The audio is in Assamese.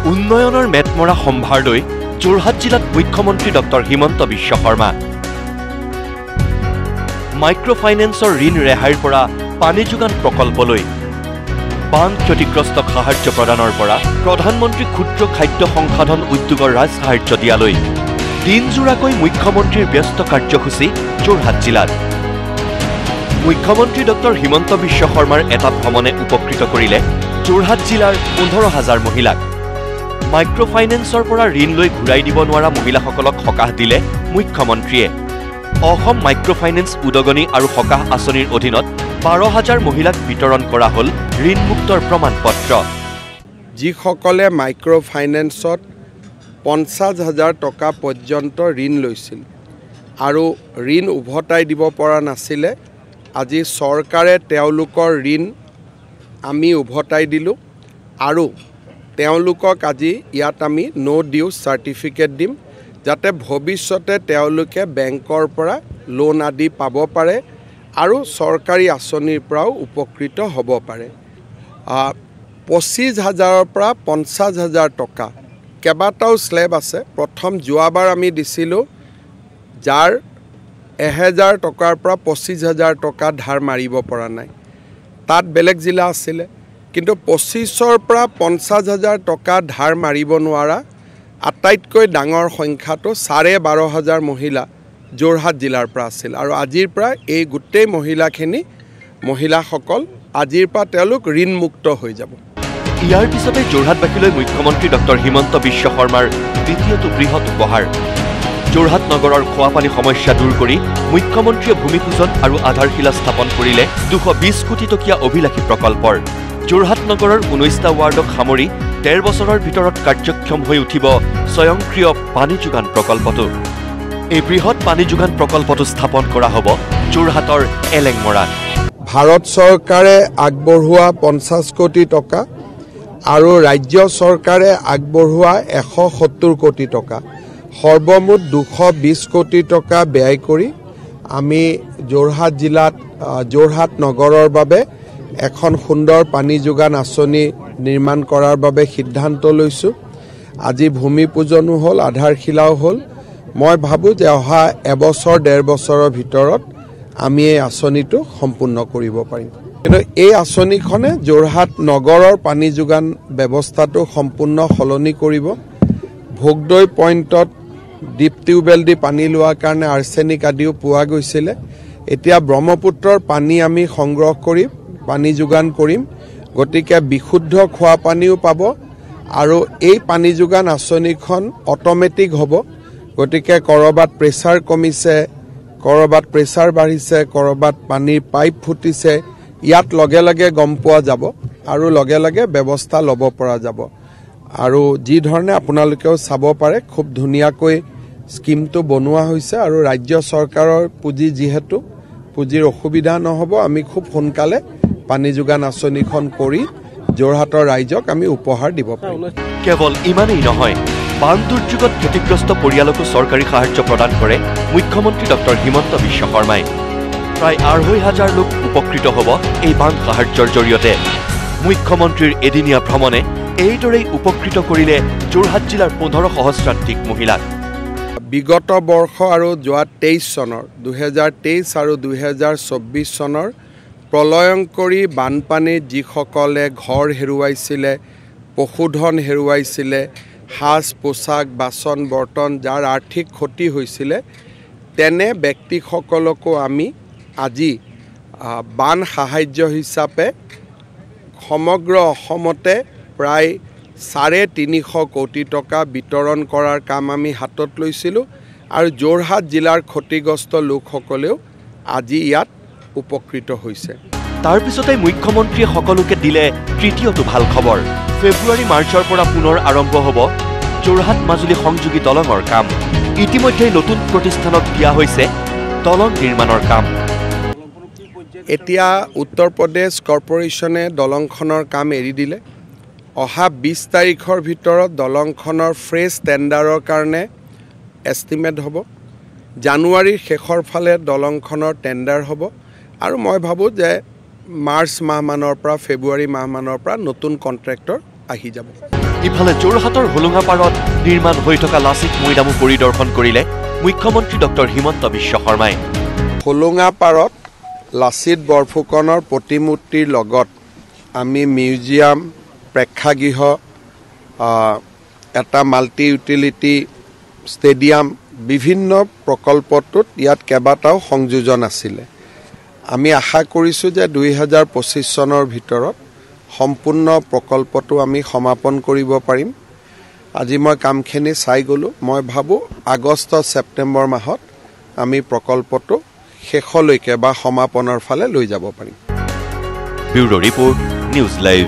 উন্নয়নৰ মেটমৰা সম্ভাৰ লৈ যোৰহাট জিলাত মুখ্যমন্ত্ৰী ডক্টৰ হিমন্ত বিশ্ব শৰ্মা মাইক্ৰ ফাইনেন্সৰ ঋণ ৰেহাইৰ পৰা পানী যোগান প্ৰকল্পলৈ বান ক্ষতিগ্ৰস্ত সাহায্য প্ৰদানৰ পৰা প্ৰধানমন্ত্ৰী ক্ষুদ্ৰ খাদ্য সংসাধন উদ্যোগৰ ৰাজ সাহায্য দিয়ালৈ দিনজোৰাকৈ মুখ্যমন্ত্ৰীৰ ব্যস্ত কাৰ্যসূচী যোৰহাট জিলাত মুখ্যমন্ত্ৰী ডক্টৰ হিমন্ত বিশ্ব শৰ্মাৰ এটা ভ্ৰমণে উপকৃত কৰিলে যোৰহাট জিলাৰ 15,000 মহিলাক মাইক্ৰ ফাইনেন্সৰ পৰা ঋণ লৈ ঘূৰাই দিব নোৱাৰা মহিলাসকলক সকাহ দিলে মুখ্যমন্ত্ৰীয়ে অসম মাইক্ৰ ফাইনেন্স উদগনি আৰু সকাহ আঁচনিৰ অধীনত 12,000 মহিলাক বিতৰণ কৰা হ'ল ঋণমুক্তৰ প্ৰমাণপত্ৰ যিসকলে মাইক্ৰ ফাইনেন্সত 50,000 টকা পৰ্যন্ত ঋণ লৈছিল আৰু ঋণ উভতাই দিব পৰা নাছিলে আজি চৰকাৰে তেওঁলোকৰ ঋণ আমি উভতাই দিলোঁ আৰু তেওঁলোকক আজি ইয়াত আমি নো ডিউ চাৰ্টিফিকেট দিম যাতে ভৱিষ্যতে তেওঁলোকে বেংকৰ পৰা লোন আদি পাব পাৰে আৰু চৰকাৰী আঁচনিৰ পৰাও উপকৃত হ'ব পাৰে 25,000ৰ পৰা 50,000 টকা কেইবাটাও স্লেব আছে প্ৰথম যোৱাবাৰ আমি দিছিলোঁ যাৰ 1,000 টকাৰ পৰা 25,000 টকা ধাৰ মাৰিব পৰা নাই তাত বেলেগ জিলা আছিলে কিন্তু 25ৰ পৰা 50,000 টকা ধাৰ মাৰিব নোৱাৰা আটাইতকৈ ডাঙৰ সংখ্যাটো 12,500 মহিলা যোৰহাট জিলাৰ পৰা আছিল আৰু আজিৰ পৰা এই গোটেই মহিলাসকল আজিৰ পৰা তেওঁলোক ঋণমুক্ত হৈ যাব ইয়াৰ পিছতে যোৰহাটবাসীলৈ মুখ্যমন্ত্ৰী ডক্টৰ হিমন্ত বিশ্ব শৰ্মাৰ দ্বিতীয়টো বৃহৎ উপহাৰ যোৰহাট নগৰৰ খোৱাপানী সমস্যা দূৰ কৰি মুখ্যমন্ত্ৰীয়ে ভূমিপূজন আৰু আধাৰশিলা স্থাপন কৰিলে 220 কোটি টকীয়া অভিলাষী প্ৰকল্পৰ যোৰহাট নগৰৰ 19টা ৱাৰ্ডক সামৰি 13 বছৰৰ ভিতৰত কাৰ্যক্ষম হৈ উঠিব স্বয়ংক্ৰিয় পানী যোগান প্ৰকল্পটো এই বৃহৎ পানী যোগান প্ৰকল্পটো স্থাপন কৰা হ'ব যোৰহাটৰ এলেংমৰাত ভাৰত চৰকাৰে আগবঢ়োৱা 50 কোটি টকা আৰু ৰাজ্য চৰকাৰে আগবঢ়োৱা 170 কোটি টকা সৰ্বমুঠ 220 কোটি টকা ব্যয় কৰি আমি যোৰহাট জিলাত যোৰহাট নগৰৰ বাবে এখন সুন্দৰ পানী যোগান আঁচনি নিৰ্মাণ কৰাৰ বাবে সিদ্ধান্ত লৈছোঁ আজি ভূমিপূজনো হ'ল আধাৰশিলাও হ'ল মই ভাবোঁ যে অহা এবছৰ 1.5 বছৰৰ ভিতৰত আমি এই আঁচনিটো সম্পূৰ্ণ কৰিব পাৰিম কিন্তু এই আঁচনিখনে যোৰহাট নগৰৰ পানী যোগান ব্যৱস্থাটো সম্পূৰ্ণ সলনি কৰিব ভোগদৈ পইণ্টত ডিপ টিউবেল দি পানী লোৱাৰ কাৰণে আৰ্ছেনিক আদিও পোৱা গৈছিলে এতিয়া ব্ৰহ্মপুত্ৰৰ পানী আমি সংগ্ৰহ কৰি পানী যোগান কৰিম গতিকে বিশুদ্ধ খোৱা পানীও পাব আৰু এই পানী যোগান আঁচনিখন অট'মেটিক হ'ব গতিকে কৰবাত প্ৰেছাৰ কমিছে কৰবাত প্ৰেছাৰ বাঢ়িছে কৰবাত পানীৰ পাইপ ফুটিছে ইয়াত লগে লগে গম পোৱা যাব আৰু লগে লগে ব্যৱস্থা ল'ব পৰা যাব আৰু যি ধৰণে আপোনালোকেও চাব পাৰে খুব ধুনীয়াকৈ স্কিমটো বনোৱা হৈছে আৰু ৰাজ্য চৰকাৰৰ পুঁজি যিহেতু পুঁজিৰ অসুবিধা নহ'ব আমি খুব সোনকালে পানী যোগান আঁচনিখন কৰি যোৰহাটৰ ৰাইজক আমি উপহাৰ দিব পাৰিম কেৱল ইমানেই নহয় বান দুৰ্যোগত ক্ষতিগ্ৰস্ত পৰিয়ালকো চৰকাৰী সাহায্য প্ৰদান কৰে মুখ্যমন্ত্ৰী ডক্টৰ হিমন্ত বিশ্ব শৰ্মাই প্ৰায় 2,500 লোক উপকৃত হ'ব এই বান সাহায্যৰ জৰিয়তে মুখ্যমন্ত্ৰীৰ এদিনীয়া ভ্ৰমণে এইদৰেই উপকৃত কৰিলে যোৰহাট জিলাৰ 15 সহস্ৰাধিক মহিলাক বিগত বৰ্ষ আৰু যোৱা 23 চনৰ 2023 আৰু 2024 চনৰ প্ৰলয়ংকৰী বানপানীত যিসকলে ঘৰ হেৰুৱাইছিলে পশুধন হেৰুৱাইছিলে সাজ পোছাক বাচন বৰ্তন যাৰ আৰ্থিক ক্ষতি হৈছিলে তেনে ব্যক্তিসকলকো আমি আজি বান সাহায্য হিচাপে সমগ্ৰ অসমতে প্ৰায় 350 কোটি টকা বিতৰণ কৰাৰ কাম আমি হাতত লৈছিলোঁ আৰু যোৰহাট জিলাৰ ক্ষতিগ্ৰস্ত লোকসকলেও আজি ইয়াত উপকৃত হৈছে তাৰ পিছতে মুখ্যমন্ত্ৰীয়ে সকলোকে দিলে তৃতীয়টো ভাল খবৰ ফেব্ৰুৱাৰী মাৰ্চৰ পৰা পুনৰ আৰম্ভ হ'ব যোৰহাট মাজুলী সংযোগী দলঙৰ কাম ইতিমধ্যে নতুন প্ৰতিষ্ঠানক দিয়া হৈছে দলং নিৰ্মাণৰ কাম এতিয়া উত্তৰ প্ৰদেশ কৰ্পোৰেশ্যনে দলংখনৰ কাম এৰি দিলে অহা 20 তাৰিখৰ ভিতৰত দলংখনৰ ফ্ৰেছ টেণ্ডাৰৰ কাৰণে এষ্টিমেট হ'ব জানুৱাৰীৰ শেষৰ ফালে দলংখনৰ টেণ্ডাৰ হ'ব আৰু মই ভাবোঁ যে মাৰ্চ মাহমানৰ পৰা ফেব্ৰুৱাৰী মাহমানৰ পৰা নতুন কন্ট্ৰাক্টৰ আহি যাব ইফালে যোৰহাটৰ হোলোঙাপাৰত নিৰ্মাণ হৈ থকা লাচিত মৈদামো পৰিদৰ্শন কৰিলে মুখ্যমন্ত্ৰী ডক্টৰ হিমন্ত বিশ্ব শৰ্মাই। হোলোঙাপাৰত লাচিত বৰফুকনৰ প্ৰতিমূৰ্তিৰ লগত আমি মিউজিয়াম, প্ৰেক্ষাগৃহ, এটা মাল্টি ইউটিলিটি ষ্টেডিয়াম, বিভিন্ন প্ৰকল্পটোত ইয়াত কেইবাটাও সংযোজন আছিলে। আমি আশা কৰিছোঁ যে 2025 চনৰ ভিতৰত সম্পূৰ্ণ প্ৰকল্পটো আমি সমাপন কৰিব পাৰিম। আজি মই কামখিনি চাই গ'লোঁ। মই ভাবোঁ আগষ্ট ছেপ্টেম্বৰ মাহত আমি প্ৰকল্পটো শেষলৈকে বা সমাপনৰ ফালে লৈ যাব পাৰিম। Bureau report, news live.